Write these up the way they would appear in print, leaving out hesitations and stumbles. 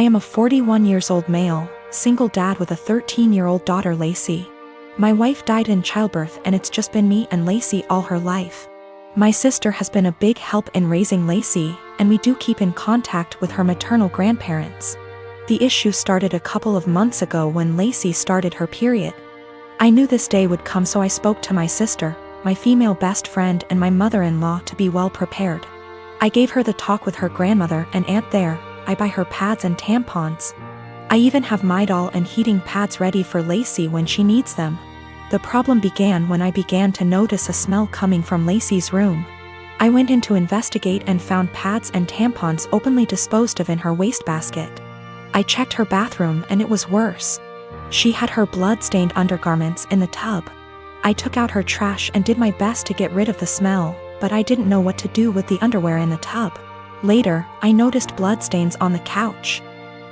I am a 41 years old male, single dad with a 13-year-old daughter Lacey. My wife died in childbirth and it's just been me and Lacey all her life. My sister has been a big help in raising Lacey, and we do keep in contact with her maternal grandparents. The issue started a couple of months ago when Lacey started her period. I knew this day would come, so I spoke to my sister, my female best friend and my mother-in-law to be well prepared. I gave her the talk with her grandmother and aunt there. I buy her pads and tampons. I even have Midol and heating pads ready for Lacey when she needs them. The problem began when I began to notice a smell coming from Lacey's room. I went in to investigate and found pads and tampons openly disposed of in her wastebasket. I checked her bathroom and it was worse. She had her blood-stained undergarments in the tub. I took out her trash and did my best to get rid of the smell, but I didn't know what to do with the underwear in the tub. Later, I noticed bloodstains on the couch.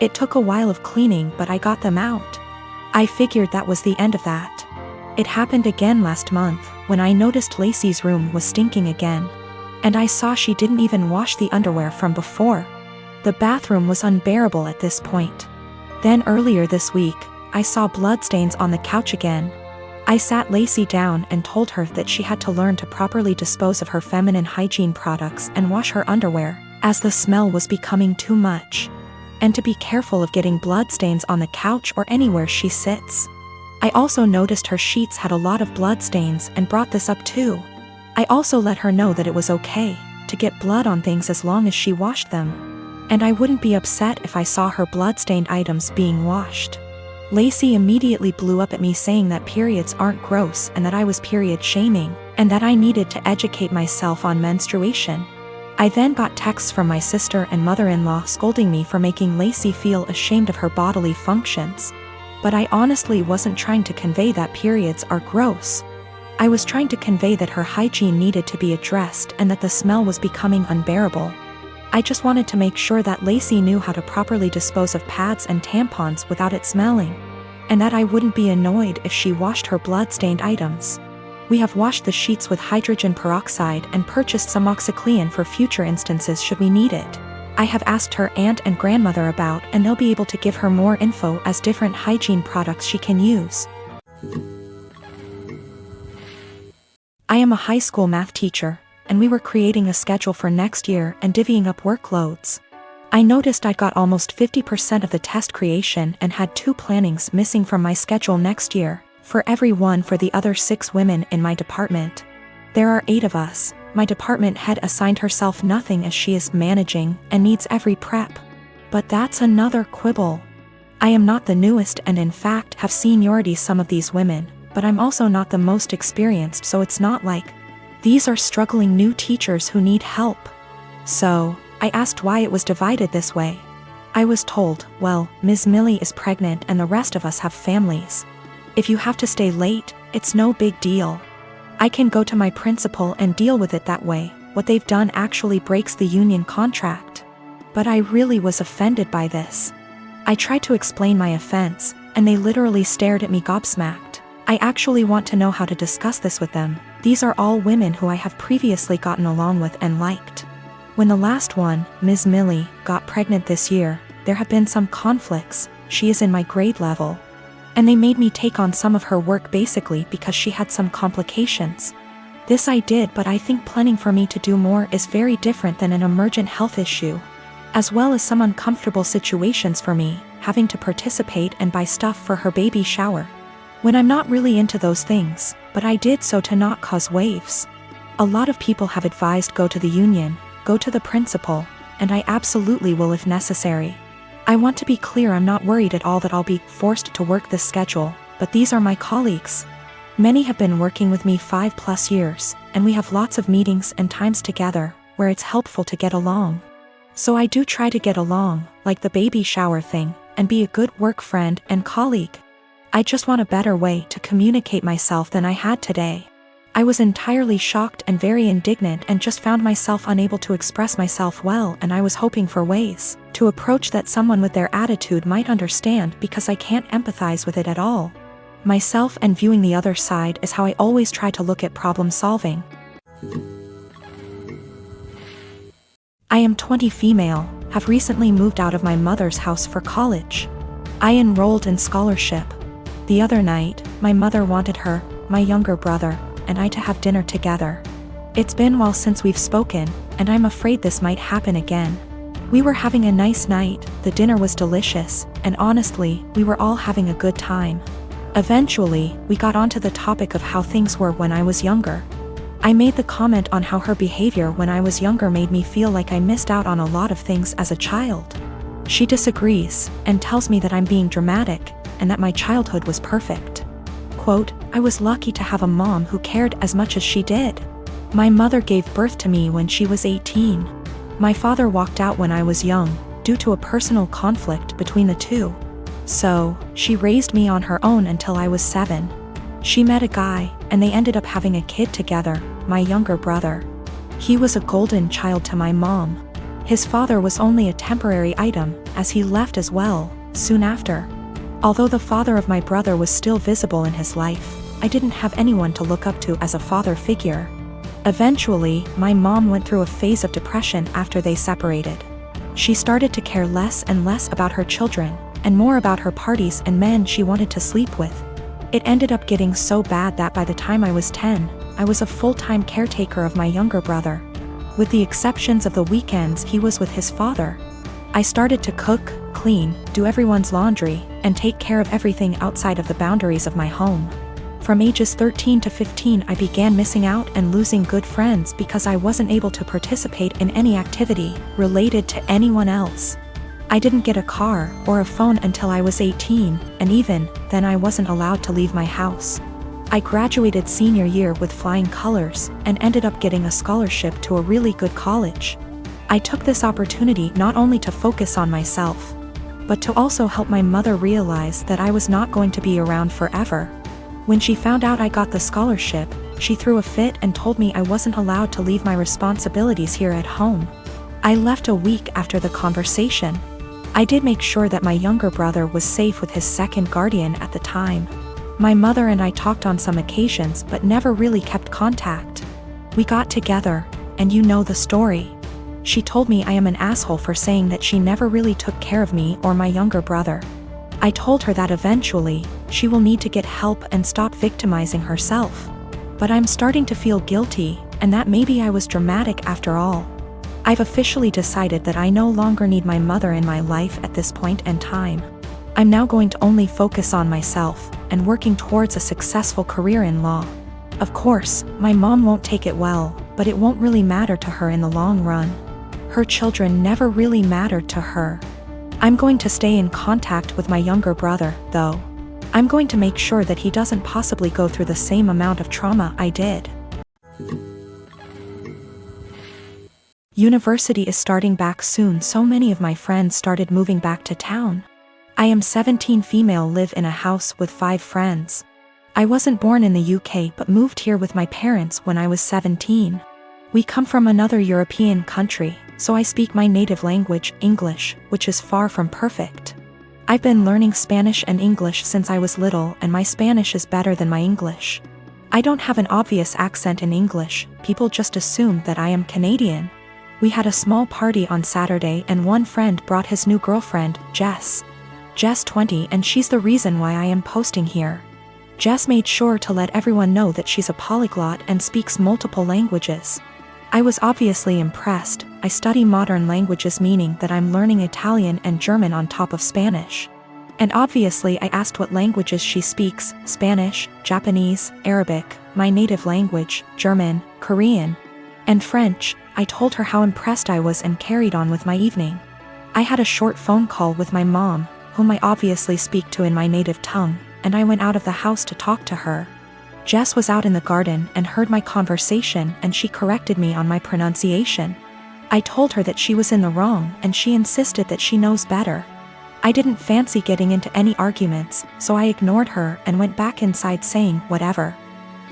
It took a while of cleaning, but I got them out. I figured that was the end of that. It happened again last month, when I noticed Lacey's room was stinking again. And I saw she didn't even wash the underwear from before. The bathroom was unbearable at this point. Then earlier this week, I saw bloodstains on the couch again. I sat Lacey down and told her that she had to learn to properly dispose of her feminine hygiene products and wash her underwear, as the smell was becoming too much. And to be careful of getting bloodstains on the couch or anywhere she sits. I also noticed her sheets had a lot of bloodstains and brought this up too. I also let her know that it was okay to get blood on things as long as she washed them. And I wouldn't be upset if I saw her bloodstained items being washed. Lacey immediately blew up at me saying that periods aren't gross and that I was period shaming, and that I needed to educate myself on menstruation. I then got texts from my sister and mother-in-law scolding me for making Lacey feel ashamed of her bodily functions. But I honestly wasn't trying to convey that periods are gross. I was trying to convey that her hygiene needed to be addressed and that the smell was becoming unbearable. I just wanted to make sure that Lacey knew how to properly dispose of pads and tampons without it smelling, and that I wouldn't be annoyed if she washed her blood-stained items. We have washed the sheets with hydrogen peroxide and purchased some OxyClean for future instances should we need it. I have asked her aunt and grandmother about, and they'll be able to give her more info as different hygiene products she can use. I am a high school math teacher, and we were creating a schedule for next year and divvying up workloads. I noticed I got almost 50% of the test creation and had 2 plannings missing from my schedule next year, for every one for the other 6 women in my department. There are 8 of us. My department head assigned herself nothing as she is managing and needs every prep. But that's another quibble. I am not the newest and in fact have seniority some of these women, but I'm also not the most experienced, so it's not like these are struggling new teachers who need help. So, I asked why it was divided this way. I was told, well, Ms. Millie is pregnant and the rest of us have families. If you have to stay late, it's no big deal. I can go to my principal and deal with it that way. What they've done actually breaks the union contract. But I really was offended by this. I tried to explain my offense, and they literally stared at me gobsmacked. I actually want to know how to discuss this with them. These are all women who I have previously gotten along with and liked. When the last one, Ms. Millie, got pregnant this year, there have been some conflicts. She is in my grade level. And they made me take on some of her work basically because she had some complications. This I did, but I think planning for me to do more is very different than an emergent health issue. As well as some uncomfortable situations for me, having to participate and buy stuff for her baby shower. When I'm not really into those things, but I did so to not cause waves. A lot of people have advised go to the union, go to the principal, and I absolutely will if necessary. I want to be clear, I'm not worried at all that I'll be forced to work this schedule, but these are my colleagues. Many have been working with me 5+ years, and we have lots of meetings and times together, where it's helpful to get along. So I do try to get along, like the baby shower thing, and be a good work friend and colleague. I just want a better way to communicate myself than I had today. I was entirely shocked and very indignant and just found myself unable to express myself well, and I was hoping for ways to approach that someone with their attitude might understand because I can't empathize with it at all. Myself and viewing the other side is how I always try to look at problem solving. I am 20 female, have recently moved out of my mother's house for college. I enrolled in scholarship. The other night, my mother wanted her, my younger brother, and I to have dinner together. It's been a while since we've spoken, and I'm afraid this might happen again. We were having a nice night, the dinner was delicious, and honestly, we were all having a good time. Eventually, we got onto the topic of how things were when I was younger. I made the comment on how her behavior when I was younger made me feel like I missed out on a lot of things as a child. She disagrees, and tells me that I'm being dramatic, and that my childhood was perfect. Quote, I was lucky to have a mom who cared as much as she did. My mother gave birth to me when she was 18. My father walked out when I was young, due to a personal conflict between the two. So, she raised me on her own until I was 7. She met a guy, and they ended up having a kid together, my younger brother. He was a golden child to my mom. His father was only a temporary item, as he left as well, soon after. Although the father of my brother was still visible in his life, I didn't have anyone to look up to as a father figure. Eventually, my mom went through a phase of depression after they separated. She started to care less and less about her children, and more about her parties and men she wanted to sleep with. It ended up getting so bad that by the time I was 10, I was a full-time caretaker of my younger brother. With the exceptions of the weekends he was with his father. I started to cook, clean, do everyone's laundry, and take care of everything outside of the boundaries of my home. From ages 13 to 15 I began missing out and losing good friends because I wasn't able to participate in any activity related to anyone else. I didn't get a car or a phone until I was 18, and even then I wasn't allowed to leave my house. I graduated senior year with flying colors and ended up getting a scholarship to a really good college. I took this opportunity not only to focus on myself, but to also help my mother realize that I was not going to be around forever. When she found out I got the scholarship, she threw a fit and told me I wasn't allowed to leave my responsibilities here at home. I left a week after the conversation. I did make sure that my younger brother was safe with his second guardian at the time. My mother and I talked on some occasions but never really kept contact. We got together, and you know the story. She told me I am an asshole for saying that she never really took care of me or my younger brother. I told her that eventually, she will need to get help and stop victimizing herself. But I'm starting to feel guilty, and that maybe I was dramatic after all. I've officially decided that I no longer need my mother in my life at this point in time. I'm now going to only focus on myself, and working towards a successful career in law. Of course, my mom won't take it well, but it won't really matter to her in the long run. Her children never really mattered to her. I'm going to stay in contact with my younger brother, though. I'm going to make sure that he doesn't possibly go through the same amount of trauma I did. University is starting back soon, so many of my friends started moving back to town. I am 17 female, live in a house with 5 friends. I wasn't born in the UK but moved here with my parents when I was 17. We come from another European country, so I speak my native language, English, which is far from perfect. I've been learning Spanish and English since I was little, and my Spanish is better than my English. I don't have an obvious accent in English, people just assume that I am Canadian. We had a small party on Saturday and one friend brought his new girlfriend, Jess. Jess 20, and she's the reason why I am posting here. Jess made sure to let everyone know that she's a polyglot and speaks multiple languages. I was obviously impressed. I study modern languages, meaning that I'm learning Italian and German on top of Spanish. And obviously I asked what languages she speaks: Spanish, Japanese, Arabic, my native language, German, Korean, and French. I told her how impressed I was and carried on with my evening. I had a short phone call with my mom, whom I obviously speak to in my native tongue, and I went out of the house to talk to her. Jess was out in the garden and heard my conversation, and she corrected me on my pronunciation. I told her that she was in the wrong, and she insisted that she knows better. I didn't fancy getting into any arguments, so I ignored her and went back inside saying whatever.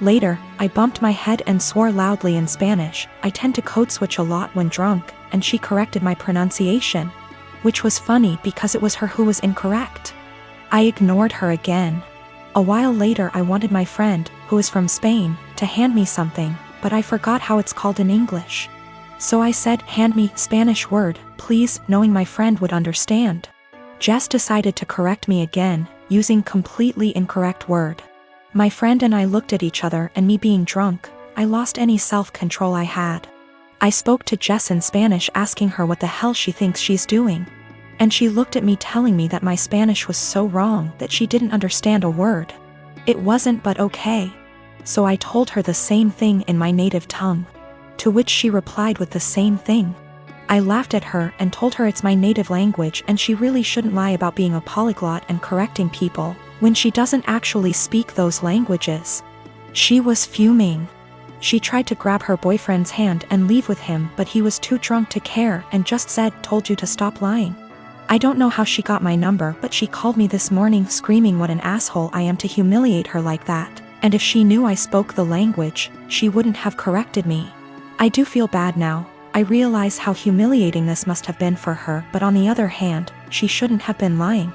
Later, I bumped my head and swore loudly in Spanish. I tend to code switch a lot when drunk, and she corrected my pronunciation, which was funny because it was her who was incorrect. I ignored her again. A while later I wanted my friend, who is from Spain, to hand me something, but I forgot how it's called in English. So I said, hand me Spanish word, please, knowing my friend would understand. Jess decided to correct me again, using completely incorrect word. My friend and I looked at each other, and me being drunk, I lost any self-control I had. I spoke to Jess in Spanish asking her what the hell she thinks she's doing. And she looked at me telling me that my Spanish was so wrong that she didn't understand a word. It wasn't but okay. So I told her the same thing in my native tongue. To which she replied with the same thing. I laughed at her and told her it's my native language and she really shouldn't lie about being a polyglot and correcting people when she doesn't actually speak those languages. She was fuming. She tried to grab her boyfriend's hand and leave with him, but he was too drunk to care and just said, "Told you to stop lying." I don't know how she got my number, but she called me this morning screaming what an asshole I am to humiliate her like that, and if she knew I spoke the language, she wouldn't have corrected me. I do feel bad now. I realize how humiliating this must have been for her, but on the other hand, she shouldn't have been lying.